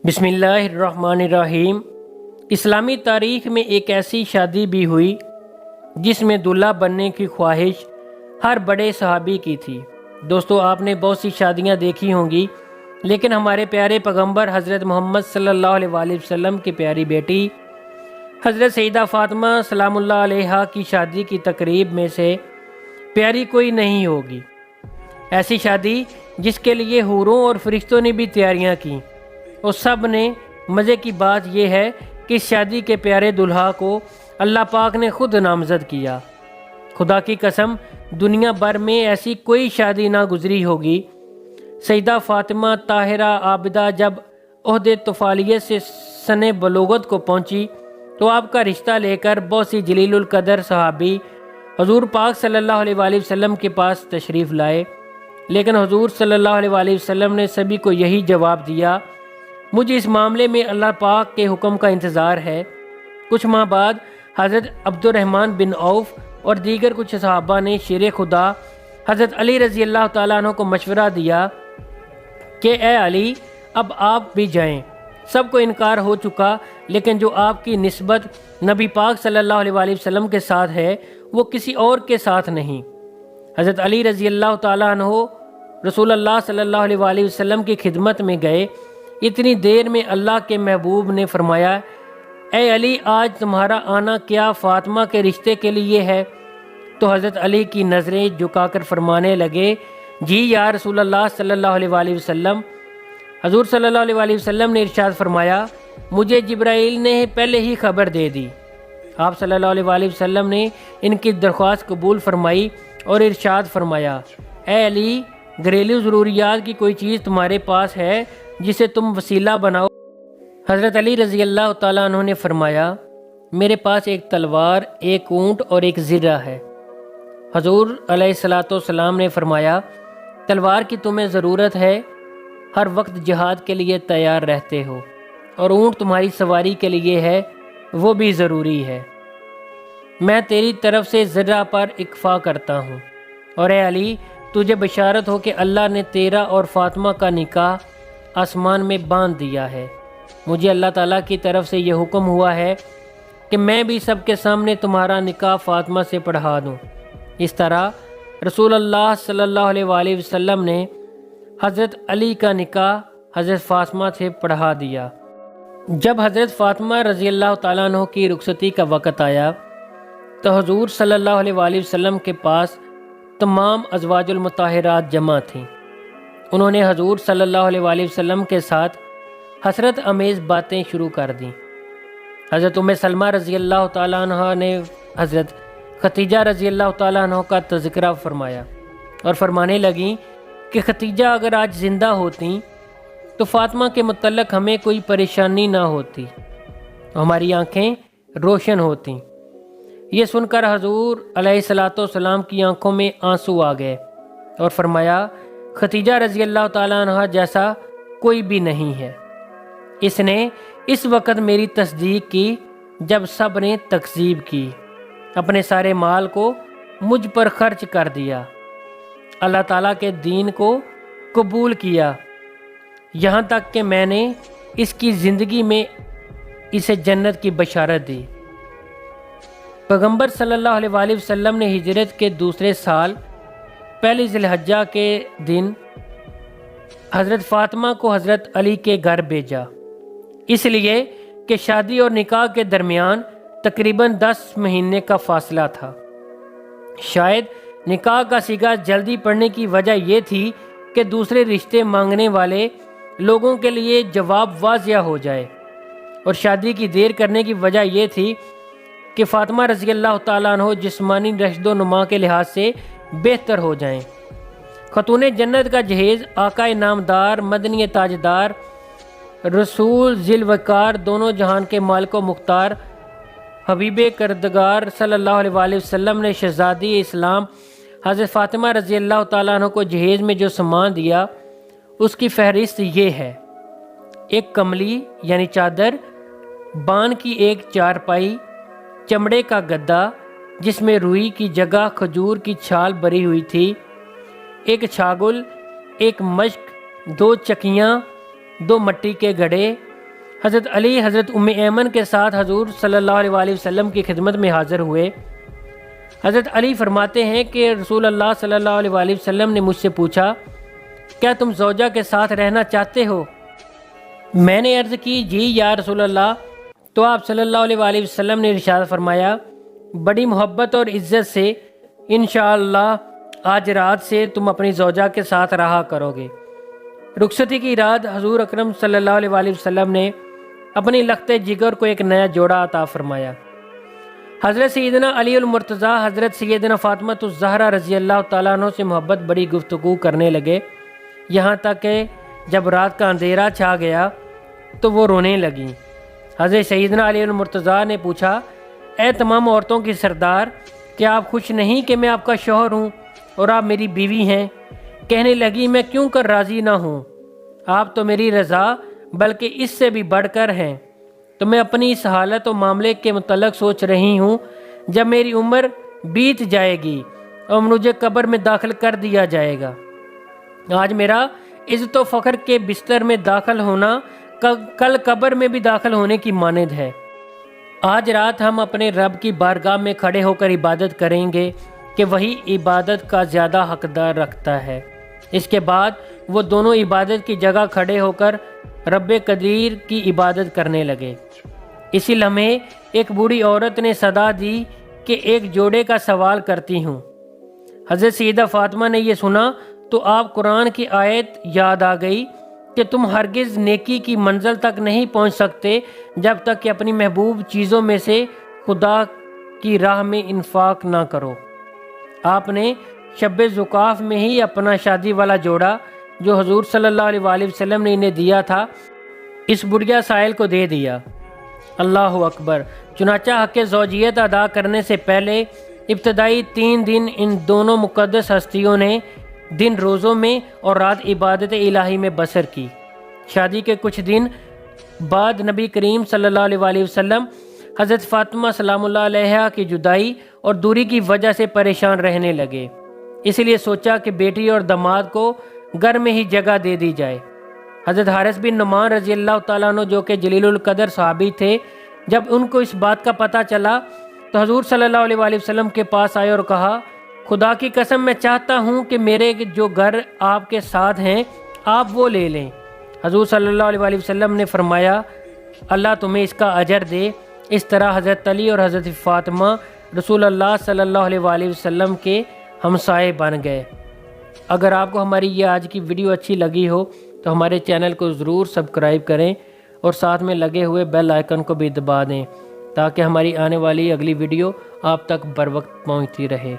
بسم اللہ الرحمن الرحیم۔ اسلامی تاریخ میں ایک ایسی شادی بھی ہوئی جس میں دلہا بننے کی خواہش ہر بڑے صحابی کی تھی۔ دوستو، آپ نے بہت سی شادیاں دیکھی ہوں گی، لیکن ہمارے پیارے پیغمبر حضرت محمد صلی اللہ علیہ وآلہ وسلم کی پیاری بیٹی حضرت سیدہ فاطمہ سلام اللہ علیہا کی شادی کی تقریب میں سے پیاری کوئی نہیں ہوگی۔ ایسی شادی جس کے لیے حوروں اور فرشتوں نے بھی تیاریاں کیں، اور سب نے مزے کی بات یہ ہے کہ اس شادی کے پیارے دلہا کو اللہ پاک نے خود نامزد کیا۔ خدا کی قسم، دنیا بھر میں ایسی کوئی شادی نہ گزری ہوگی۔ سیدہ فاطمہ طاہرہ عابدہ جب عہدِ طفالیت سے سن بلوغت کو پہنچی تو آپ کا رشتہ لے کر بہت سی جلیل القدر صحابی حضور پاک صلی اللہ علیہ وآلہ وسلم کے پاس تشریف لائے، لیکن حضور صلی اللہ علیہ وآلہ وسلم نے سبھی کو یہی جواب دیا، مجھے اس معاملے میں اللہ پاک کے حکم کا انتظار ہے۔ کچھ ماہ بعد حضرت عبد الرحمن بن عوف اور دیگر کچھ صحابہ نے شیر خدا حضرت علی رضی اللہ تعالیٰ عنہ کو مشورہ دیا کہ اے علی، اب آپ بھی جائیں۔ سب کو انکار ہو چکا، لیکن جو آپ کی نسبت نبی پاک صلی اللہ علیہ وآلہ وسلم کے ساتھ ہے وہ کسی اور کے ساتھ نہیں۔ حضرت علی رضی اللہ تعالیٰ عنہ رسول اللہ صلی اللہ علیہ وآلہ وسلم کی خدمت میں گئے۔ اتنی دیر میں اللہ کے محبوب نے فرمایا، اے علی، آج تمہارا آنا کیا فاطمہ کے رشتے کے لیے ہے؟ تو حضرت علی کی نظریں جھکا کر فرمانے لگے، جی یا رسول اللہ صلی اللہ علیہ وآلہ وسلم۔ حضور صلی اللہ علیہ وآلہ وسلم نے ارشاد فرمایا، مجھے جبرائیل نے پہلے ہی خبر دے دی۔ آپ صلی اللہ علیہ وآلہ وسلم نے ان کی درخواست قبول فرمائی اور ارشاد فرمایا، اے علی، گھریلو ضروریات کی کوئی چیز تمہارے پاس ہے جسے تم وسیلہ بناؤ؟ حضرت علی رضی اللہ تعالیٰ عنہ نے فرمایا، میرے پاس ایک تلوار، ایک اونٹ اور ایک زرہ ہے۔ حضور علیہ الصلوۃ والسلام نے فرمایا، تلوار کی تمہیں ضرورت ہے، ہر وقت جہاد کے لیے تیار رہتے ہو، اور اونٹ تمہاری سواری کے لیے ہے، وہ بھی ضروری ہے۔ میں تیری طرف سے زرہ پر اکتفا کرتا ہوں، اور اے علی، تجھے بشارت ہو کہ اللہ نے تیرا اور فاطمہ کا نکاح آسمان میں باندھ دیا ہے۔ مجھے اللہ تعالیٰ کی طرف سے یہ حکم ہوا ہے کہ میں بھی سب کے سامنے تمہارا نکاح فاطمہ سے پڑھا دوں۔ اس طرح رسول اللہ صلی اللہ علیہ وآلہ وسلم نے حضرت علی کا نکاح حضرت فاطمہ سے پڑھا دیا۔ جب حضرت فاطمہ رضی اللہ تعالیٰ عنہ کی رخصتی کا وقت آیا تو حضور صلی اللہ علیہ وآلہ وسلم کے پاس تمام ازواج المطہرات جمع تھیں۔ انہوں نے حضور صلی اللہ علیہ وآلہ وسلم کے ساتھ حسرت امیز باتیں شروع کر دیں۔ حضرت ام سلمہ رضی اللہ تعالیٰ عنہ نے حضرت ختیجہ رضی اللہ تعالیٰ عنہ کا تذکرہ فرمایا اور فرمانے لگیں کہ ختیجہ اگر آج زندہ ہوتیں تو فاطمہ کے متعلق ہمیں کوئی پریشانی نہ ہوتی، ہماری آنکھیں روشن ہوتیں۔ یہ سن کر حضور علیہ الصلوۃ والسلام کی آنکھوں میں آنسو آ گئے اور فرمایا، ختیجہ رضی اللہ تعالیٰ عنہ جیسا کوئی بھی نہیں ہے۔ اس نے اس وقت میری تصدیق کی جب سب نے تکذیب کی، اپنے سارے مال کو مجھ پر خرچ کر دیا، اللہ تعالیٰ کے دین کو قبول کیا، یہاں تک کہ میں نے اس کی زندگی میں اسے جنت کی بشارت دی۔ پیغمبر صلی اللہ علیہ وآلہ وسلم نے ہجرت کے دوسرے سال پہلی ذی الحجہ کے دن حضرت فاطمہ کو حضرت علی کے گھر بھیجا، اس لیے کہ شادی اور نکاح کے درمیان تقریباً 10 مہینے کا فاصلہ تھا۔ شاید نکاح کا سیگا جلدی پڑنے کی وجہ یہ تھی کہ دوسرے رشتے مانگنے والے لوگوں کے لیے جواب واضح ہو جائے، اور شادی کی دیر کرنے کی وجہ یہ تھی کہ فاطمہ رضی اللہ تعالیٰ عنہ جسمانی رشد و نما کے لحاظ سے بہتر ہو جائیں۔ خاتون جنت کا جہیز آقا نامدار، مدنی تاجدار، رسول ذی الوقار، دونوں جہان کے مالک و مختار حبیب کردگار صلی اللہ علیہ وآلہ وسلم نے شہزادی اسلام حضرت فاطمہ رضی اللہ تعالیٰ عنہ کو جہیز میں جو سامان دیا اس کی فہرست یہ ہے: ایک کملی یعنی چادر، بان کی ایک چارپائی، چمڑے کا گدا جس میں روئی کی جگہ کھجور کی چھال بری ہوئی تھی، ایک چھاگل، ایک مشک، 2 چکیاں، 2 مٹی کے گھڑے، حضرت علی حضرت ام ایمن کے ساتھ حضور صلی اللہ علیہ وسلم کی خدمت میں حاضر ہوئے۔ حضرت علی فرماتے ہیں کہ رسول اللہ صلی اللہ علیہ وسلم نے مجھ سے پوچھا، کیا تم زوجہ کے ساتھ رہنا چاہتے ہو؟ میں نے عرض کی، جی یا رسول اللہ۔ تو آپ صلی اللہ علیہ وسلم نے ارشاد فرمایا، بڑی محبت اور عزت سے انشاءاللہ آج رات سے تم اپنی زوجہ کے ساتھ رہا کرو گے۔ رخصتی کی رات حضور اکرم صلی اللہ علیہ وسلم نے اپنی لخت جگر کو ایک نیا جوڑا عطا فرمایا۔ حضرت سیدنا علی المرتضیٰ حضرت سیدنا فاطمہ الزہرا رضی اللہ تعالیٰ عنہ سے محبت بڑی گفتگو کرنے لگے، یہاں تک کہ جب رات کا اندھیرا چھا گیا تو وہ رونے لگیں۔ حضرت سیدنا علی المرتضیٰ نے پوچھا، اے تمام عورتوں کی سردار، کیا آپ خوش نہیں کہ میں آپ کا شوہر ہوں اور آپ میری بیوی ہیں؟ کہنے لگی، میں کیوں کر راضی نہ ہوں، آپ تو میری رضا بلکہ اس سے بھی بڑھ کر ہیں۔ تو میں اپنی اس حالت و معاملے کے متعلق سوچ رہی ہوں، جب میری عمر بیت جائے گی اور مجھے قبر میں داخل کر دیا جائے گا۔ آج میرا عزت و فخر کے بستر میں داخل ہونا کل قبر میں بھی داخل ہونے کی مانند ہے۔ آج رات ہم اپنے رب کی بارگاہ میں کھڑے ہو کر عبادت کریں گے کہ وہی عبادت کا زیادہ حقدار رکھتا ہے۔ اس کے بعد وہ دونوں عبادت کی جگہ کھڑے ہو کر رب قدیر کی عبادت کرنے لگے۔ اسی لمحے ایک بوڑھی عورت نے صدا دی کہ ایک جوڑے کا سوال کرتی ہوں۔ حضرت سیدہ فاطمہ نے یہ سنا تو آپ قرآن کی آیت یاد آ گئی کہ تم ہرگز نیکی کی منزل تک نہیں پہنچ سکتے جب تک کہ اپنی محبوب چیزوں میں سے خدا کی راہ میں انفاق نہ کرو۔ آپ نے شب زکاف میں ہی اپنا شادی والا جوڑا جو حضور صلی اللہ علیہ وسلم نے انہیں دیا تھا اس بڑھیا سائل کو دے دیا۔ اللہ اکبر۔ چنانچہ حق زوجیت ادا کرنے سے پہلے ابتدائی 3 دن ان دونوں مقدس ہستیوں نے دن روزوں میں اور رات عبادت الہی میں بسر کی۔ شادی کے کچھ دن بعد نبی کریم صلی اللہ علیہ وسلم حضرت فاطمہ سلام اللہ علیہا کی جدائی اور دوری کی وجہ سے پریشان رہنے لگے، اس لیے سوچا کہ بیٹی اور داماد کو گھر میں ہی جگہ دے دی جائے۔ حضرت حارث بن نعمان رضی اللہ تعالیٰ عنہ جو کہ جلیل القدر صحابی تھے، جب ان کو اس بات کا پتہ چلا تو حضور صلی اللہ علیہ وسلم کے پاس آئے اور کہا، خدا کی قسم میں چاہتا ہوں کہ میرے جو گھر آپ کے ساتھ ہیں آپ وہ لے لیں۔ حضور صلی اللہ علیہ وسلم نے فرمایا، اللہ تمہیں اس کا اجر دے۔ اس طرح حضرت علی اور حضرت فاطمہ رسول اللہ صلی اللہ علیہ وسلم کے ہمسائے بن گئے۔ اگر آپ کو ہماری یہ آج کی ویڈیو اچھی لگی ہو تو ہمارے چینل کو ضرور سبسکرائب کریں اور ساتھ میں لگے ہوئے بیل آئیکن کو بھی دبا دیں تاکہ ہماری آنے والی اگلی ویڈیو آپ تک بر وقت پہنچتی رہے۔